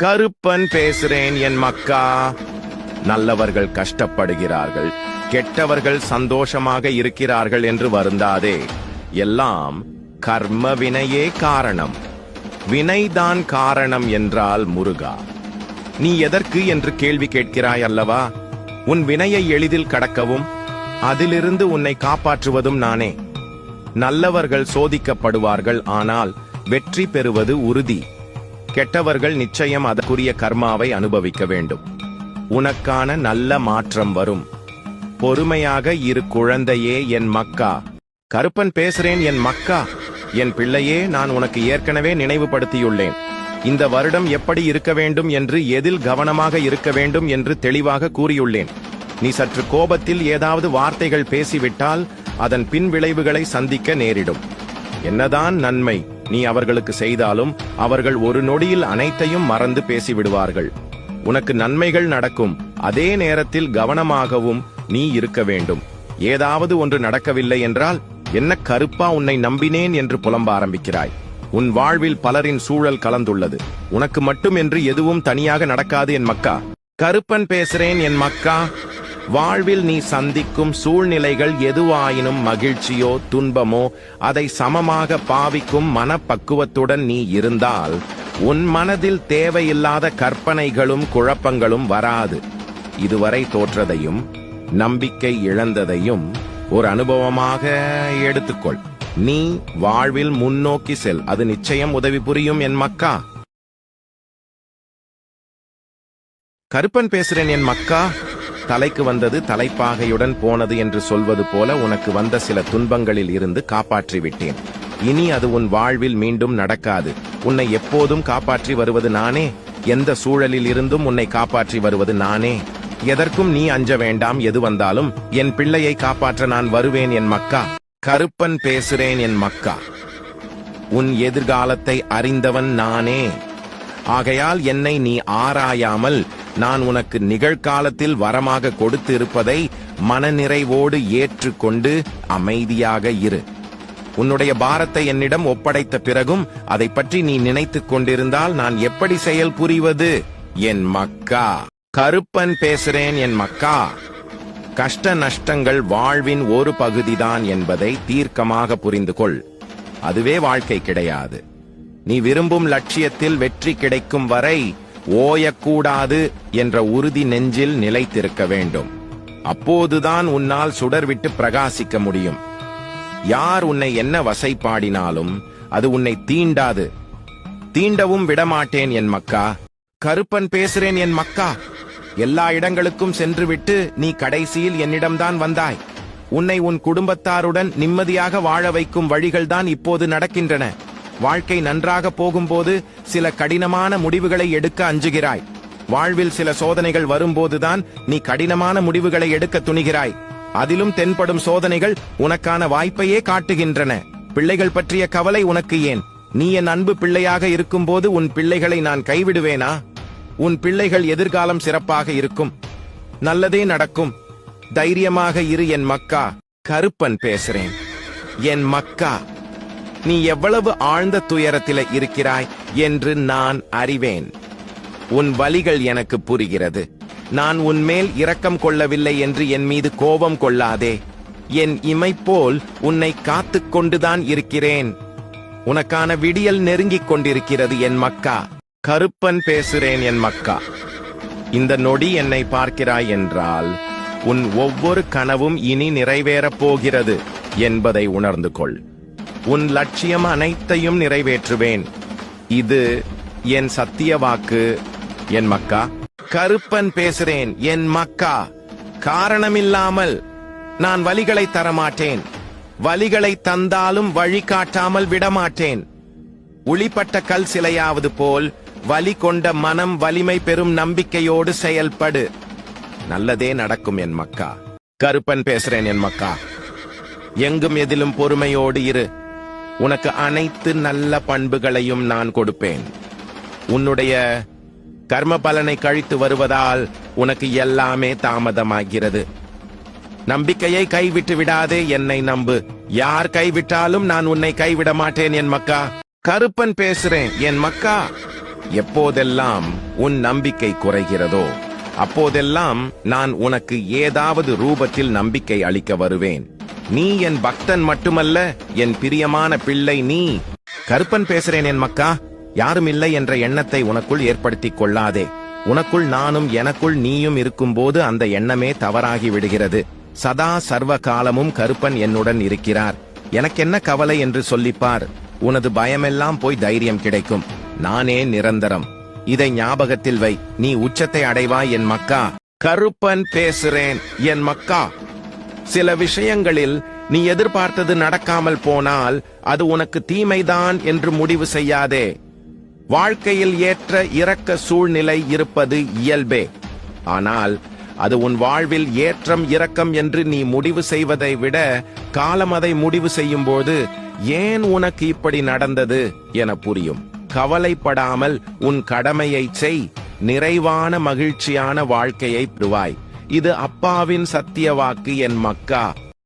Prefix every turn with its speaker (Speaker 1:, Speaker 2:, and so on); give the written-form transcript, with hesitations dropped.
Speaker 1: கருப்பன் பேசுறேன் என் மக்கா. நல்லவர்கள் கஷ்டப்படுகிறார்கள், கெட்டவர்கள் சந்தோஷமாக இருக்கிறார்கள் என்று வருந்தாதே. எல்லாம் கர்ம வினையே காரணம். வினைதான் காரணம் என்றால் முருகா, நீ எதற்கு என்று கேள்வி கேட்கிறாய் அல்லவா? உன் வினையை எளிதில் கடக்கவும் அதிலிருந்து உன்னை காப்பாற்றுவதும் நானே. நல்லவர்கள் சோதிக்கப்படுவார்கள், ஆனால் வெற்றி பெறுவது உறுதி. கெட்டவர்கள் நிச்சயம் அதற்குரிய கர்மாவை அனுபவிக்க வேண்டும். உனக்கான நல்ல மாற்றம் வரும். பொறுமையாக இரு குழந்தையே என் மக்கா. கருப்பன் பேசுறேன் என் மக்கா. என் பிள்ளையே, நான் உனக்கு ஏற்கனவே நினைவுபடுத்தியுள்ளேன். இந்த வருடம் எப்படி இருக்க வேண்டும் என்று, எதில் கவனமாக இருக்க வேண்டும் என்று தெளிவாக கூறியுள்ளேன். நீ சற்று கோபத்தில் ஏதாவது வார்த்தைகள் பேசிவிட்டால் அதன் பின் விளைவுகளை சந்திக்க நேரிடும். என்னதான் நன்மை நீ அவர்களுக்கு செய்தாலும் அவர்கள் ஒரு நொடியில் அனைத்தையும் மறந்து பேசிவிடுவார்கள். உனக்கு நன்மைகள் நடக்கும், அதே நேரத்தில் கவனமாகவும் நீ இருக்க வேண்டும். ஏதாவது ஒன்று நடக்கவில்லை என்றால், என்ன கருப்பா உன்னை நம்பினேன் என்று புலம்ப ஆரம்பிக்கிறாய். உன் வாழ்வில் பலரின் சூழல் கலந்துள்ளது. உனக்கு மட்டும் என்று எதுவும் தனியாக நடக்காது என் மக்கா. கருப்பன் பேசுறேன் என் மக்கா. வாழ்வில் நீ சந்திக்கும் சூழ்நிலைகள் எதுவாயினும் மகிழ்ச்சியோ துன்பமோ அதை சமமாக பாவிக்கும் மனப்பக்குவத்துடன் நீ இருந்தால் உன் மனதில் தேவையில்லாத கற்பனைகளும் குழப்பங்களும் வராது. இதுவரை தோற்றதையும் நம்பிக்கை இழந்ததையும் ஒரு அனுபவமாக எடுத்துக்கொள். நீ வாழ்வில் முன்னோக்கி செல், அது நிச்சயம் உதவி புரியும் என் மக்கா. கருப்பன் பேசுறேன் என் மக்கா. தலைக்கு வந்தது தலைப்பாகையுடன் போனது என்று சொல்வது போல உனக்கு வந்த சில துன்பங்களில் இருந்து காப்பாற்றி விட்டேன். இனி அது உன் வாழ்வில் மீண்டும் நடக்காது. உன்னை எப்போதும் காப்பாற்றி வருவது நானே. எந்த சூழலில் இருந்தும் உன்னை காப்பாற்றி வருவது நானே. எதற்கும் நீ அஞ்ச வேண்டாம். எது வந்தாலும் என் பிள்ளையை காப்பாற்ற நான் வருவேன் என் மக்கா. கருப்பன் பேசுறேன் என் மக்கா. உன் எதிர்காலத்தை அறிந்தவன் நானே. ஆகையால் என்னை நீ ஆராயாமல் நான் உனக்கு நிகழ்காலத்தில் வரமாக கொடுத்து இருப்பதை மனநிறைவோடு ஏற்றுக்கொண்டு அமைதியாக இரு. உன்னுடைய பாரத்தை என்னிடம் ஒப்படைத்த பிறகும் அதை பற்றி நீ நினைத்துக் கொண்டிருந்தால் நான் எப்படி செயல் புரிவது என் மக்கா? கருப்பன் பேசுறேன் என் மக்கா. கஷ்ட நஷ்டங்கள் வாழ்வின் ஒரு பகுதிதான் என்பதை தீர்க்கமாக புரிந்து கொள். அதுவே வாழ்க்கை கிடையாது. நீ விரும்பும் லட்சியத்தில் வெற்றி கிடைக்கும் வரை ஓயக்கூடாது என்ற உறுதி நெஞ்சில் நிலைத்திருக்க வேண்டும். அப்போதுதான் உன்னால் சுடர்விட்டு பிரகாசிக்க முடியும். யார் உன்னை என்ன வசைப்பாடினாலும் அது உன்னை தீண்டாது. தீண்டவும் விடமாட்டேன் என் மக்கா. கருப்பன் பேசுறேன் என் மக்கா. எல்லா இடங்களுக்கும் சென்றுவிட்டு நீ கடைசியில் என்னிடம்தான் வந்தாய். உன்னை உன் குடும்பத்தாருடன் நிம்மதியாக வாழ வைக்கும் வழிகள்தான் இப்போது நடக்கின்றன. வாழ்க்கை நன்றாக போகும்போது சில கடினமான முடிவுகளை எடுக்க அஞ்சுகிறாய். வாழ்வில் சில சோதனைகள் வரும்போதுதான் நீ கடினமான முடிவுகளை எடுக்க துணிகிறாய். அதிலும் தென்படும் சோதனைகள் உனக்கான வாய்ப்பையே காட்டுகின்றன. பிள்ளைகள் பற்றிய கவலை உனக்கு ஏன்? நீ என் அன்பு பிள்ளையாக இருக்கும்போது உன் பிள்ளைகளை நான் கைவிடுவேனா? உன் பிள்ளைகள் எதிர்காலம் சிறப்பாக இருக்கும். நல்லதே நடக்கும். தைரியமாக இரு என் மக்கா. கருப்பன் பேசுறேன் என் மக்கா. நீ எவ்வளவு ஆழ்ந்த துயரத்தில இருக்கிறாய் என்று நான் அறிவேன். உன் வலிகள் எனக்கு புரிகிறது. நான் உன்மேல் இரக்கம் கொள்ளவில்லை என்று என் மீது கோபம் கொள்ளாதே. என் இமை போல் உன்னை காத்துக் கொண்டுதான் இருக்கிறேன். உனக்கான விடியல் நெருங்கிக் கொண்டிருக்கிறது என் மக்கா. கருப்பன் பேசுறேன் என் மக்கா. இந்த நொடி என்னை பார்க்கிறாய் என்றால் உன் ஒவ்வொரு கனவும் இனி நிறைவேறப் போகிறது என்பதை உணர்ந்து கொள். உன் லட்சியம் அனைத்தையும் நிறைவேற்றுவேன். இது என் சத்திய வாக்கு என் மக்கா. கருப்பன் பேசுறேன் என் மக்கா. காரணமில்லாமல் நான் வலிகளை தரமாட்டேன். வலிகளை தந்தாலும் வழிகாட்டாமல் விடமாட்டேன். உளிப்பட்ட கல் சிலையாவது போல் வலி கொண்ட மனம் வலிமை பெறும் நம்பிக்கையோடு செயல்படு. நல்லதே நடக்கும் என் மக்கா. கருப்பன் பேசுறேன் என் மக்கா. எங்கும் எதிலும் பொறுமையோடு இரு. உனக்கு அனைத்து நல்ல பண்புகளையும் நான் கொடுப்பேன். உன்னுடைய கர்ம பலனை கழித்து வருவதால் உனக்கு எல்லாமே தாமதமாகிறது. நம்பிக்கையை கைவிட்டு விடாதே. என்னை நம்பு. யார் கைவிட்டாலும் நான் உன்னை கைவிட மாட்டேன் என் மக்கா. கருப்பன் பேசுறேன் என் மக்கா. எப்போதெல்லாம் உன் நம்பிக்கை குறைகிறதோ அப்போதெல்லாம் நான் உனக்கு ஏதாவது ரூபத்தில் நம்பிக்கை அளிக்க வருவேன். நீ என் பக்தன் மட்டுமல்ல, என் பிரியமான பிள்ளை நீ. கருப்பன் பேசுறேன் என் மக்கா. யாரும் இல்லை என்ற எண்ணத்தை உனக்குள் ஏற்படுத்திக் கொள்ளாதே. உனக்குள் நானும் எனக்குள் நீயும் இருக்கும்போது அந்த எண்ணமே தவறாகி விடுகிறது. சதா சர்வ காலமும் கருப்பன் என்னுடன் இருக்கிறார். எனக்கென்ன கவலை என்று சொல்லிப்பார். உனது பயமெல்லாம் போய் தைரியம் கிடைக்கும். நானே நிரந்தரம். இதை ஞாபகத்தில் வை. நீ உச்சத்தை அடைவாய் என் மக்கா. கருப்பன் பேசுறேன் என் மக்கா. சில விஷயங்களில் நீ எதிர்பார்த்தது நடக்காமல் போனால் அது உனக்கு தீமைதான் என்று முடிவு செய்யாதே. வாழ்க்கையில் ஏற்ற இறக்க சூழ்நிலை இருப்பது இயல்பே. ஆனால் அது உன் வாழ்வில் ஏற்றம் இரக்கம் என்று நீ முடிவு செய்வதை விட காலம் அதை முடிவு செய்யும்போது ஏன் உனக்கு இப்படி நடந்தது என புரியும். கவலைப்படாமல் உன் கடமையை செய். நிறைவான மகிழ்ச்சியான வாழ்க்கையை பெறுவாய். இது அப்பாவின் சத்திய வாக்கு என் மக்கா.